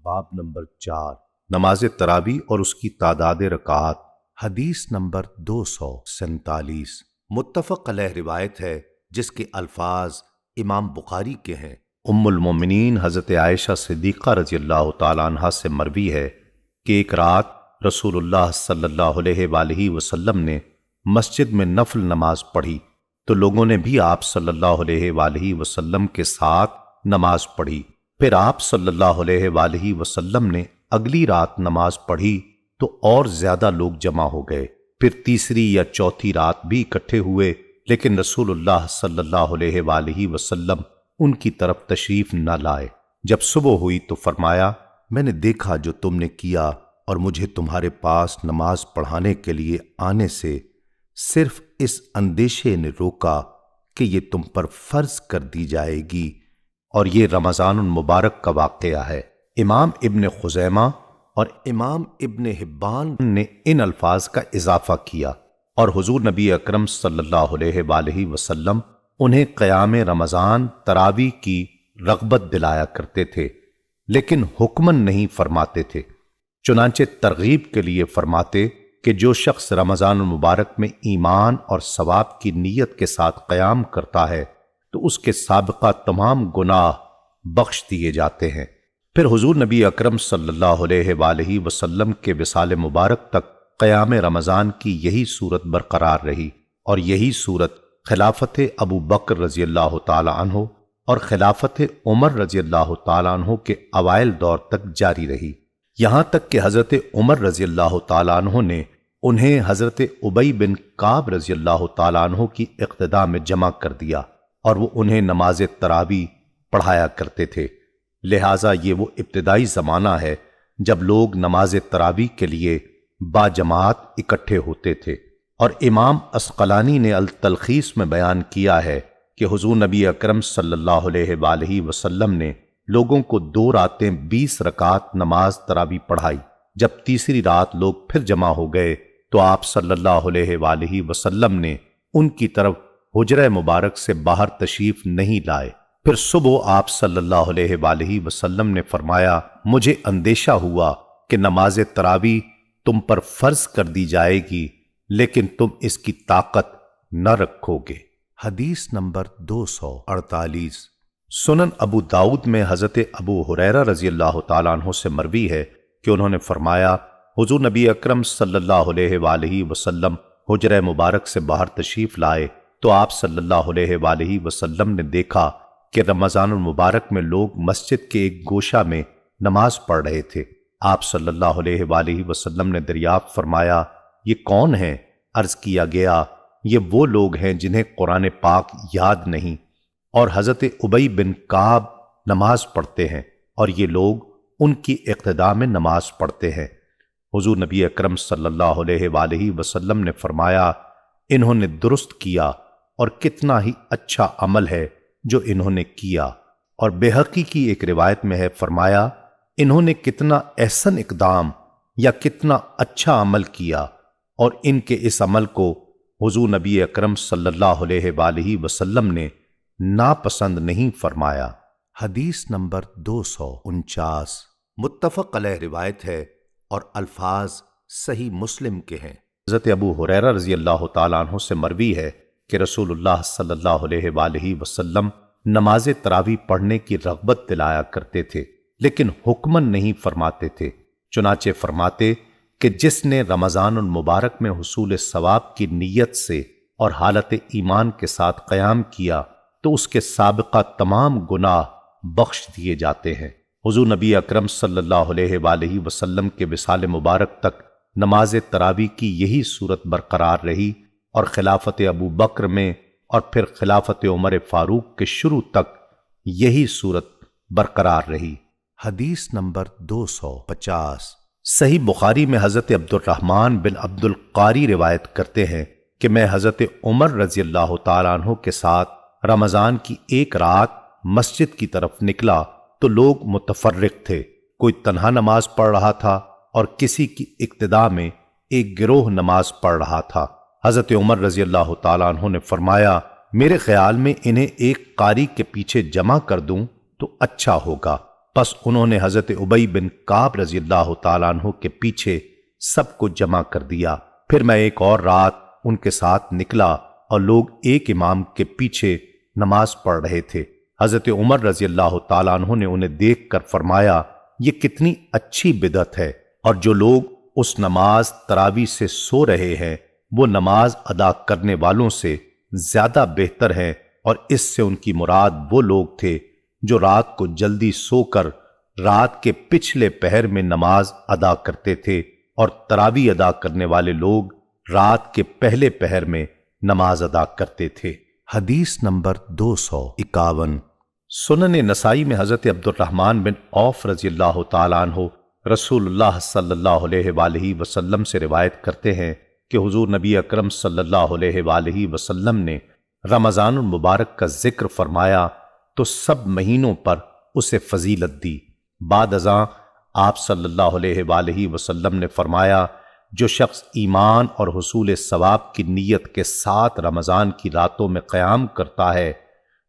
باب نمبر 4 نماز تراویح اور اس کی تعداد رکعات۔ حدیث نمبر 247 متفق علیہ روایت ہے جس کے الفاظ امام بخاری کے ہیں۔ ام المومنین حضرت عائشہ صدیقہ رضی اللہ تعالیٰ عنہا سے مروی ہے کہ ایک رات رسول اللہ صلی اللہ علیہ وآلہ وسلم نے مسجد میں نفل نماز پڑھی تو لوگوں نے بھی آپ صلی اللہ علیہ وآلہ وسلم کے ساتھ نماز پڑھی۔ پھر آپ صلی اللہ علیہ وآلہ وسلم نے اگلی رات نماز پڑھی تو اور زیادہ لوگ جمع ہو گئے۔ پھر تیسری یا چوتھی رات بھی اکٹھے ہوئے، لیکن رسول اللہ صلی اللہ علیہ وآلہ وسلم ان کی طرف تشریف نہ لائے۔ جب صبح ہوئی تو فرمایا، میں نے دیکھا جو تم نے کیا اور مجھے تمہارے پاس نماز پڑھانے کے لیے آنے سے صرف اس اندیشے نے روکا کہ یہ تم پر فرض کر دی جائے گی، اور یہ رمضان المبارک کا واقعہ ہے۔ امام ابن خزیمہ اور امام ابن حبان نے ان الفاظ کا اضافہ کیا، اور حضور نبی اکرم صلی اللہ علیہ وآلہ وسلم انہیں قیام رمضان تراویح کی رغبت دلایا کرتے تھے، لیکن حکمن نہیں فرماتے تھے۔ چنانچہ ترغیب کے لیے فرماتے کہ جو شخص رمضان المبارک میں ایمان اور ثواب کی نیت کے ساتھ قیام کرتا ہے تو اس کے سابقہ تمام گناہ بخش دیے جاتے ہیں۔ پھر حضور نبی اکرم صلی اللہ علیہ وآلہ وسلم کے وصال مبارک تک قیام رمضان کی یہی صورت برقرار رہی، اور یہی صورت خلافت ابو بکر رضی اللہ تعالی عنہ اور خلافت عمر رضی اللہ تعالی عنہ کے اوائل دور تک جاری رہی، یہاں تک کہ حضرت عمر رضی اللہ تعالی عنہ نے انہیں حضرت ابی بن کعب رضی اللہ تعالی عنہ کی اقتداء میں جمع کر دیا، اور وہ انہیں نماز تراویح پڑھایا کرتے تھے۔ لہٰذا یہ وہ ابتدائی زمانہ ہے جب لوگ نماز تراویح کے لیے با جماعت اکٹھے ہوتے تھے۔ اور امام عسقلانی نے التلخیص میں بیان کیا ہے کہ حضور نبی اکرم صلی اللہ علیہ وآلہ وسلم نے لوگوں کو 2 راتیں 20 رکعات نماز تراویح پڑھائی۔ جب تیسری رات لوگ پھر جمع ہو گئے تو آپ صلی اللہ علیہ وآلہ وسلم نے ان کی طرف حجرہ مبارک سے باہر تشریف نہیں لائے۔ پھر صبح آپ صلی اللہ علیہ وآلہ وسلم نے فرمایا، مجھے اندیشہ ہوا کہ نماز تراویح تم پر فرض کر دی جائے گی، لیکن تم اس کی طاقت نہ رکھو گے۔ حدیث نمبر 248 سنن ابو داؤد میں حضرت ابو ہریرہ رضی اللہ تعالیٰ عنہ سے مروی ہے کہ انہوں نے فرمایا، حضور نبی اکرم صلی اللہ علیہ وآلہ وسلم حجرہ مبارک سے باہر تشریف لائے تو آپ صلی اللہ علیہ وآلہ وسلم نے دیکھا کہ رمضان المبارک میں لوگ مسجد کے ایک گوشہ میں نماز پڑھ رہے تھے۔ آپ صلی اللہ علیہ وآلہ وسلم نے دریافت فرمایا، یہ کون ہیں؟ عرض کیا گیا، یہ وہ لوگ ہیں جنہیں قرآن پاک یاد نہیں، اور حضرت ابی بن کعب نماز پڑھتے ہیں، اور یہ لوگ ان کی اقتداء میں نماز پڑھتے ہیں۔ حضور نبی اکرم صلی اللہ علیہ وآلہ وسلم نے فرمایا، انہوں نے درست کیا، اور کتنا ہی اچھا عمل ہے جو انہوں نے کیا۔ اور بہقی کی ایک روایت میں ہے، فرمایا، انہوں نے کتنا احسن اقدام یا کتنا اچھا عمل کیا، اور ان کے اس عمل کو حضور نبی اکرم صلی اللہ علیہ وآلہ وسلم نے ناپسند نہیں فرمایا۔ حدیث نمبر 249 متفق علیہ روایت ہے اور الفاظ صحیح مسلم کے ہیں۔ حضرت ابو ہریرہ رضی اللہ تعالیٰ عنہ سے مروی ہے کہ رسول اللہ صلی اللہ علیہ وآلہ وسلم نماز تراویح پڑھنے کی رغبت دلایا کرتے تھے، لیکن حکمن نہیں فرماتے تھے۔ چنانچہ فرماتے کہ جس نے رمضان المبارک میں حصول ثواب کی نیت سے اور حالت ایمان کے ساتھ قیام کیا تو اس کے سابقہ تمام گناہ بخش دیے جاتے ہیں۔ حضور نبی اکرم صلی اللہ علیہ وآلہ وسلم کے وصال مبارک تک نماز تراویح کی یہی صورت برقرار رہی، اور خلافت ابو بکر میں اور پھر خلافت عمر فاروق کے شروع تک یہی صورت برقرار رہی۔ حدیث نمبر 250 صحیح بخاری میں حضرت عبد الرحمن بن عبد القاری روایت کرتے ہیں کہ میں حضرت عمر رضی اللہ تعالیٰ عنہ کے ساتھ رمضان کی ایک رات مسجد کی طرف نکلا تو لوگ متفرق تھے، کوئی تنہا نماز پڑھ رہا تھا اور کسی کی اقتداء میں ایک گروہ نماز پڑھ رہا تھا۔ حضرت عمر رضی اللہ تعالیٰ عنہ نے فرمایا، میرے خیال میں انہیں ایک قاری کے پیچھے جمع کر دوں تو اچھا ہوگا۔ پس انہوں نے حضرت ابی بن کعب رضی اللہ تعالیٰ عنہ کے پیچھے سب کو جمع کر دیا۔ پھر میں ایک اور رات ان کے ساتھ نکلا اور لوگ ایک امام کے پیچھے نماز پڑھ رہے تھے۔ حضرت عمر رضی اللہ تعالیٰ عنہ نے انہیں دیکھ کر فرمایا، یہ کتنی اچھی بدعت ہے، اور جو لوگ اس نماز تراویح سے سو رہے ہیں وہ نماز ادا کرنے والوں سے زیادہ بہتر ہیں، اور اس سے ان کی مراد وہ لوگ تھے جو رات کو جلدی سو کر رات کے پچھلے پہر میں نماز ادا کرتے تھے، اور تراویح ادا کرنے والے لوگ رات کے پہلے پہر میں نماز ادا کرتے تھے۔ حدیث نمبر 251۔ سنن نسائی میں حضرت عبد الرحمن بن عوف رضی اللہ تعالیٰ عنہ رسول اللہ صلی اللہ علیہ وآلہ وسلم سے روایت کرتے ہیں کہ حضور نبی اکرم صلی اللہ علیہ وآلہ وسلم نے رمضان المبارک کا ذکر فرمایا تو سب مہینوں پر اسے فضیلت دی۔ بعد ازاں آپ صلی اللہ علیہ وآلہ وسلم نے فرمایا، جو شخص ایمان اور حصول ثواب کی نیت کے ساتھ رمضان کی راتوں میں قیام کرتا ہے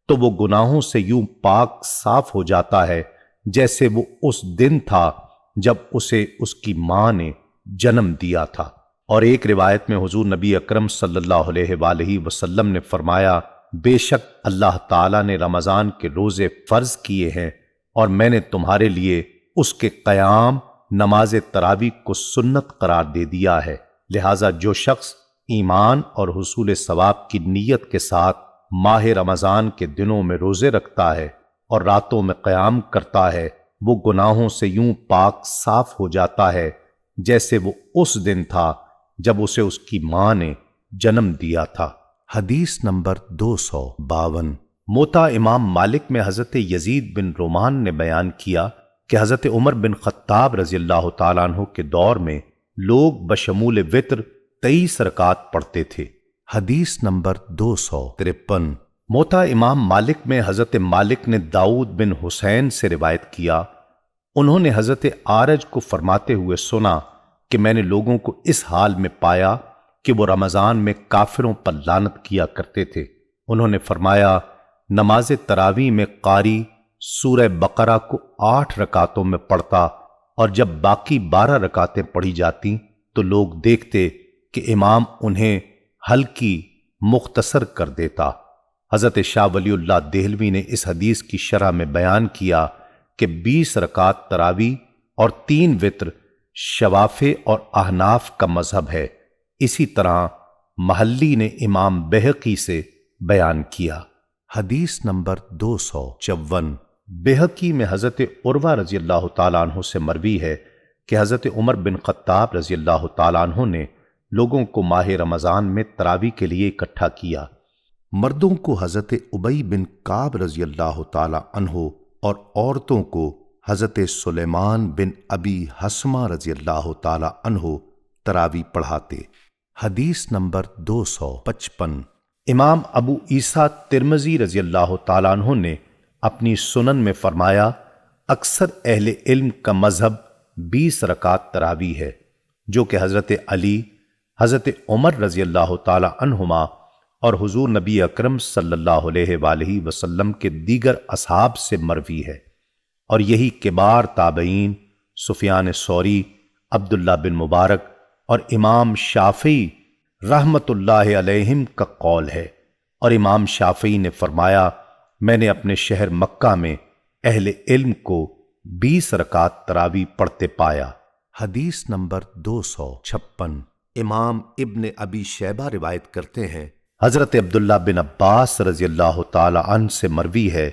تو وہ گناہوں سے یوں پاک صاف ہو جاتا ہے جیسے وہ اس دن تھا جب اسے اس کی ماں نے جنم دیا تھا۔ اور ایک روایت میں حضور نبی اکرم صلی اللہ علیہ وآلہ وسلم نے فرمایا، بے شک اللہ تعالیٰ نے رمضان کے روزے فرض کیے ہیں اور میں نے تمہارے لیے اس کے قیام نماز تراویح کو سنت قرار دے دیا ہے، لہٰذا جو شخص ایمان اور حصول ثواب کی نیت کے ساتھ ماہ رمضان کے دنوں میں روزے رکھتا ہے اور راتوں میں قیام کرتا ہے وہ گناہوں سے یوں پاک صاف ہو جاتا ہے جیسے وہ اس دن تھا جب اسے اس کی ماں نے جنم دیا تھا۔ حدیث نمبر 252۔ موطا امام مالک میں حضرت یزید بن رومان نے بیان کیا کہ حضرت عمر بن خطاب رضی اللہ تعالیٰ عنہ کے دور میں لوگ بشمول وتر 23 رکعت پڑھتے تھے۔ حدیث نمبر 253۔ موطا امام مالک میں حضرت مالک نے داؤد بن حسین سے روایت کیا، انہوں نے حضرت آرج کو فرماتے ہوئے سنا کہ میں نے لوگوں کو اس حال میں پایا کہ وہ رمضان میں کافروں پر لعنت کیا کرتے تھے۔ انہوں نے فرمایا، نماز تراویح میں قاری سورہ بقرہ کو 8 رکعتوں میں پڑھتا، اور جب باقی 12 رکعتیں پڑھی جاتی تو لوگ دیکھتے کہ امام انہیں ہلکی مختصر کر دیتا۔ حضرت شاہ ولی اللہ دہلوی نے اس حدیث کی شرح میں بیان کیا کہ 20 رکعت تراویح اور 3 وتر شوافع اور احناف کا مذہب ہے۔ اسی طرح محلی نے امام بہقی سے بیان کیا۔ حدیث نمبر 254۔ بہقی میں حضرت عروہ رضی اللہ تعالیٰ عنہ سے مروی ہے کہ حضرت عمر بن خطاب رضی اللہ تعالیٰ عنہ نے لوگوں کو ماہ رمضان میں تراویح کے لیے اکٹھا کیا۔ مردوں کو حضرت ابی بن کعب رضی اللہ تعالیٰ عنہ اور عورتوں کو حضرت سلیمان بن ابی حسمہ رضی اللہ تعالیٰ عنہ تراویح پڑھاتے۔ حدیث نمبر 255۔ امام ابو عیسیٰ ترمذی رضی اللہ تعالیٰ عنہ نے اپنی سنن میں فرمایا، اکثر اہل علم کا مذہب 20 رکعت تراویح ہے، جو کہ حضرت علی، حضرت عمر رضی اللہ تعالیٰ عنہما اور حضور نبی اکرم صلی اللہ علیہ وآلہ وسلم کے دیگر اصحاب سے مروی ہے، اور یہی کبار تابعین سفیان ثوری، عبداللہ بن مبارک اور امام شافعی رحمت اللہ علیہم کا قول ہے۔ اور امام شافعی نے فرمایا، میں نے اپنے شہر مکہ میں اہل علم کو 20 رکعت تراویح پڑھتے پایا۔ حدیث نمبر 256۔ امام ابن ابی شیبہ روایت کرتے ہیں، حضرت عبداللہ بن عباس رضی اللہ تعالی عنہ سے مروی ہے،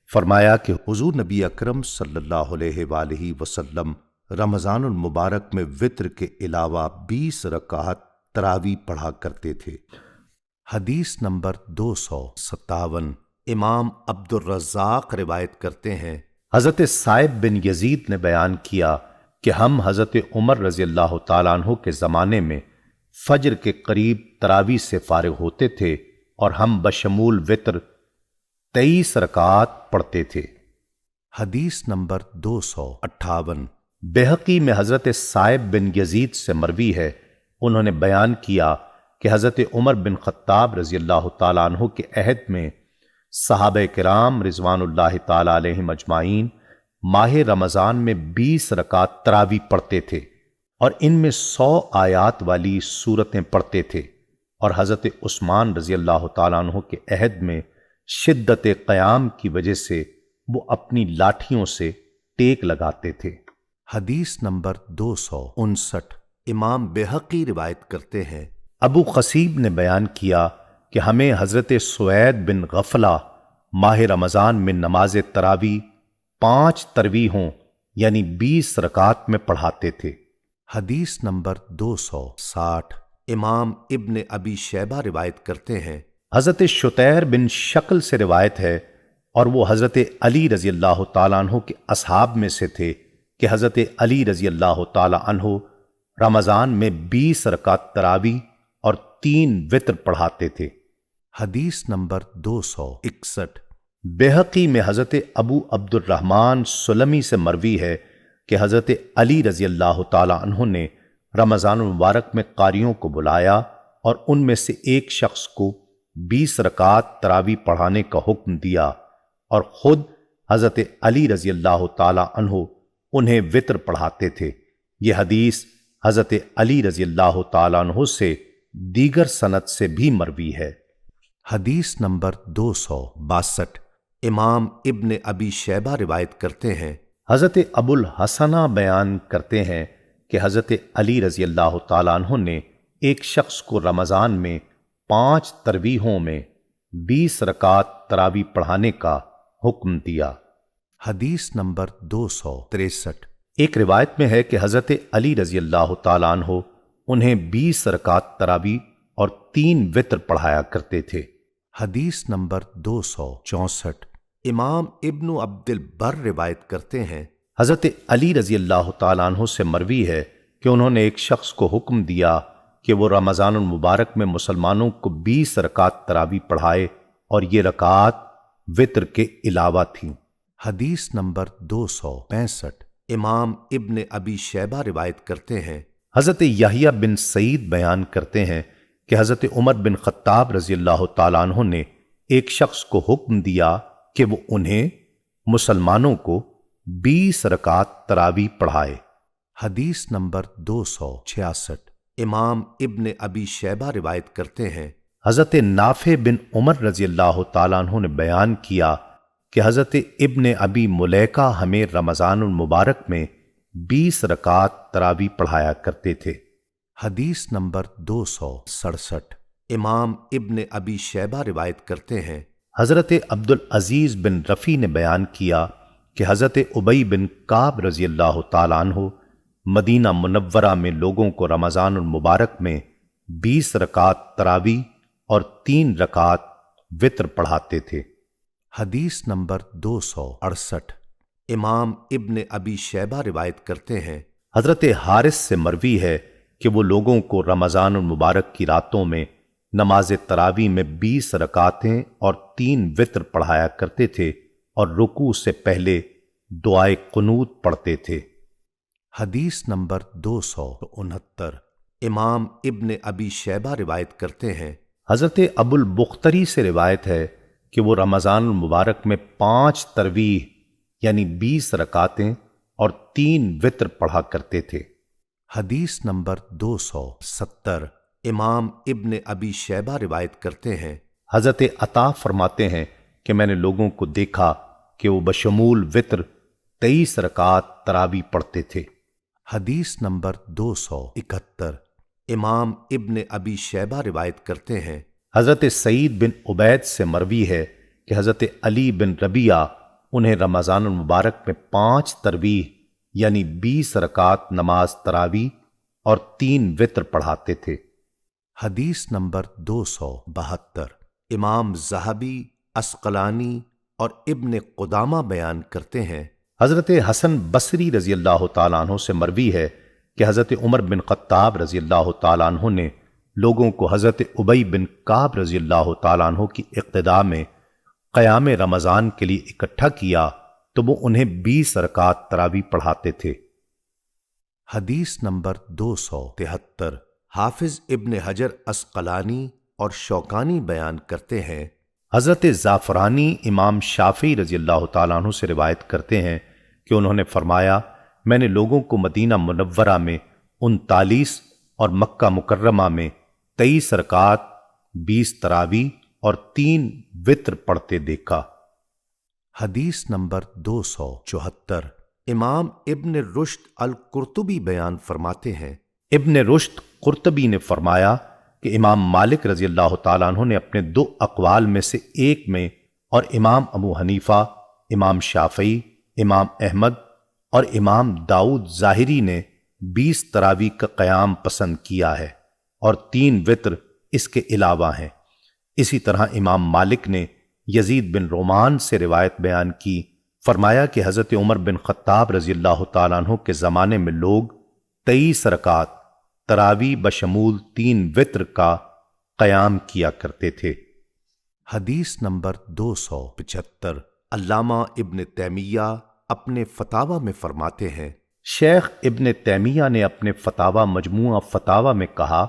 فرمایا کہ حضور نبی اکرم صلی اللہ علیہ وآلہ وسلم رمضان المبارک میں وتر کے علاوہ 20 رکعت تراویح پڑھا کرتے تھے۔ حدیث نمبر 257۔ امام عبد الرزاق روایت کرتے ہیں، حضرت صائب بن یزید نے بیان کیا کہ ہم حضرت عمر رضی اللہ تعالیٰ عنہ کے زمانے میں فجر کے قریب تراویح سے فارغ ہوتے تھے اور ہم بشمول وتر 23 رکعات پڑھتے تھے۔ حدیث نمبر 258۔ بہقی میں حضرت صائب بن یزید سے مروی ہے، انہوں نے بیان کیا کہ حضرت عمر بن خطاب رضی اللہ تعالیٰ عنہ کے عہد میں صحابہ کرام رضوان اللہ تعالیٰ علیہم اجمعین ماہ رمضان میں 20 رکعت تراویح پڑھتے تھے اور ان میں 100 آیات والی سورتیں پڑھتے تھے، اور حضرت عثمان رضی اللہ تعالیٰ عنہ کے عہد میں شدت قیام کی وجہ سے وہ اپنی لاٹھیوں سے ٹیک لگاتے تھے۔ حدیث نمبر 259 امام بہقی روایت کرتے ہیں، ابو خصیب نے بیان کیا کہ ہمیں حضرت سوید بن غفلہ ماہ رمضان میں نماز تراویح 5 تراویحوں یعنی 20 رکعات میں پڑھاتے تھے۔ حدیث نمبر 260 امام ابن ابی شیبہ روایت کرتے ہیں، حضرت شتیر بن شکل سے روایت ہے، اور وہ حضرت علی رضی اللہ تعالیٰ عنہ کے اصحاب میں سے تھے کہ حضرت علی رضی اللہ تعالیٰ عنہ رمضان میں 20 رکعت تراویح اور 3 وتر پڑھاتے تھے۔ حدیث نمبر 261 بہقی میں حضرت ابو عبد الرحمن سلمی سے مروی ہے کہ حضرت علی رضی اللہ تعالیٰ عنہ نے رمضان المبارک میں قاریوں کو بلایا اور ان میں سے ایک شخص کو 20 رکعت تراویح پڑھانے کا حکم دیا، اور خود حضرت علی رضی اللہ تعالیٰ عنہ انہیں وتر پڑھاتے تھے۔ یہ حدیث حضرت علی رضی اللہ تعالیٰ عنہ سے دیگر سند سے بھی مروی ہے۔ حدیث نمبر 262 امام ابن ابی شیبہ روایت کرتے ہیں، حضرت ابو الحسنہ بیان کرتے ہیں کہ حضرت علی رضی اللہ تعالیٰ عنہ نے ایک شخص کو رمضان میں 5 تراویحوں میں 20 رکعت تراویح پڑھانے کا حکم دیا۔ حدیث نمبر 263 ایک روایت میں ہے کہ حضرت علی رضی اللہ تعالیٰ عنہ انہیں 20 رکعت تراویح اور 3 وتر پڑھایا کرتے تھے۔ حدیث نمبر 264 امام ابن عبد البر روایت کرتے ہیں، حضرت علی رضی اللہ تعالیٰ عنہ سے مروی ہے کہ انہوں نے ایک شخص کو حکم دیا کہ وہ رمضان المبارک میں مسلمانوں کو 20 رکعت تراویح پڑھائے، اور یہ رکعات وتر کے علاوہ تھیں۔ حدیث نمبر 265 امام ابن ابی شیبہ روایت کرتے ہیں، حضرت یحییٰ بن سعید بیان کرتے ہیں کہ حضرت عمر بن خطاب رضی اللہ تعالیٰ عنہ نے ایک شخص کو حکم دیا کہ وہ انہیں مسلمانوں کو 20 رکعت تراویح پڑھائے۔ حدیث نمبر 266 امام ابن ابی شیبہ روایت کرتے ہیں، حضرت نافع بن عمر رضی اللہ تعالیٰ عنہ نے بیان کیا کہ حضرت ابن ابی ملیکہ ہمیں رمضان المبارک میں 20 رکعت تراویح پڑھایا کرتے تھے۔ حدیث نمبر 267 امام ابن ابی شیبہ روایت کرتے ہیں، حضرت عبد العزیز بن رفیع نے بیان کیا کہ حضرت ابی بن کعب رضی اللہ تعالیٰ عنہ مدینہ منورہ میں لوگوں کو رمضان المبارک میں 20 رکعت تراویح اور 3 رکعت وتر پڑھاتے تھے۔ حدیث نمبر 268 امام ابن ابی شیبہ روایت کرتے ہیں، حضرت حارث سے مروی ہے کہ وہ لوگوں کو رمضان المبارک کی راتوں میں نماز تراویح میں 20 رکعتیں اور 3 وتر پڑھایا کرتے تھے، اور رکوع سے پہلے دعائے قنوت پڑھتے تھے۔ حدیث نمبر 269 امام ابن ابی شیبہ روایت کرتے ہیں، حضرت ابو البختری سے روایت ہے کہ وہ رمضان المبارک میں 5 تراویح یعنی 20 رکعتیں اور 3 وتر پڑھا کرتے تھے۔ حدیث نمبر 270 امام ابن ابی شیبہ روایت کرتے ہیں، حضرت عطا فرماتے ہیں کہ میں نے لوگوں کو دیکھا کہ وہ بشمول وتر 23 رکعت تراویح پڑھتے تھے۔ حدیث نمبر 271 امام ابن ابی شیبہ روایت کرتے ہیں، حضرت سعید بن عبید سے مروی ہے کہ حضرت علی بن ربیعہ انہیں رمضان المبارک میں 5 تراویح یعنی 20 رکعت نماز تراویح اور 3 وتر پڑھاتے تھے۔ حدیث نمبر 272 امام ذہبی، عسقلانی اور ابن قدامہ بیان کرتے ہیں، حضرت حسن بصری رضی اللہ تعالیٰ عنہ سے مروی ہے کہ حضرت عمر بن خطاب رضی اللہ تعالیٰ عنہ نے لوگوں کو حضرت ابی بن کعب رضی اللہ تعالیٰ عنہ کی اقتداء میں قیام رمضان کے لیے اکٹھا کیا تو وہ انہیں 20 رکعت تراویح پڑھاتے تھے۔ حدیث نمبر 273 حافظ ابن حجر عسقلانی اور شوکانی بیان کرتے ہیں، حضرت زعفرانی امام شافعی رضی اللہ تعالیٰ عنہ سے روایت کرتے ہیں کہ انہوں نے فرمایا میں نے لوگوں کو مدینہ منورہ میں 39 اور مکہ مکرمہ میں 23 رکعات 20 تراویح اور 3 وتر پڑھتے دیکھا۔ حدیث نمبر 274۔ امام ابن رشد القرطبی بیان فرماتے ہیں، ابن رشد قرطبی نے فرمایا کہ امام مالک رضی اللہ تعالیٰ عنہ نے اپنے 2 اقوال میں سے ایک میں، اور امام ابو حنیفہ، امام شافعی، امام احمد اور امام داؤد ظاہری نے 20 تراویح کا قیام پسند کیا ہے اور 3 وتر اس کے علاوہ ہیں۔ اسی طرح امام مالک نے یزید بن رومان سے روایت بیان کی، فرمایا کہ حضرت عمر بن خطاب رضی اللہ تعالیٰ عنہ کے زمانے میں لوگ 23 رکعات تراویح بشمول 3 وتر کا قیام کیا کرتے تھے۔ حدیث نمبر 275۔ علامہ ابن تیمیہ اپنے فتاوی میں فرماتے ہیں، شیخ ابن تیمیہ نے اپنے فتاوی مجموعہ فتاوی میں کہا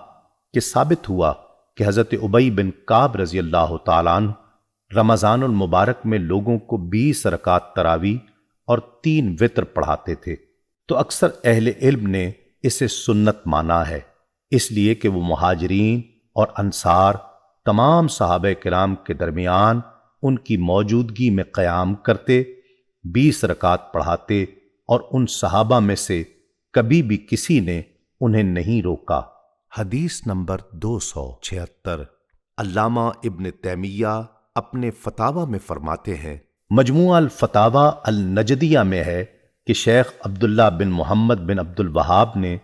کہ ثابت ہوا کہ حضرت ابی بن کعب رضی اللہ تعالیٰ عنہ رمضان المبارک میں لوگوں کو 20 رکعات تراویح اور 3 وتر پڑھاتے تھے، تو اکثر اہل علم نے اسے سنت مانا ہے، اس لیے کہ وہ مہاجرین اور انصار تمام صحابہ کرام کے درمیان ان کی موجودگی میں قیام کرتے، 20 رکعات پڑھاتے اور ان صحابہ میں سے کبھی بھی کسی نے انہیں نہیں روکا۔ حدیث نمبر 276۔ علامہ ابن تیمیہ اپنے فتاوی میں فرماتے ہیں، مجموعہ الفتاوی النجدیہ میں ہے کہ شیخ عبداللہ بن محمد بن عبد الوہاب نے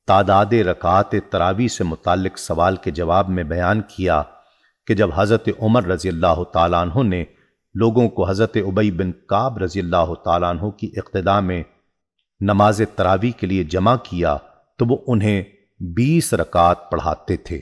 تعداد رکعات تراویح سے متعلق سوال کے جواب میں بیان کیا کہ جب حضرت عمر رضی اللہ تعالیٰ عنہ نے لوگوں کو حضرت ابی بن کعب رضی اللہ تعالیٰ عنہ کی اقتداء میں نماز تراویح کے لیے جمع کیا تو وہ انہیں 20 رکعات پڑھاتے تھے۔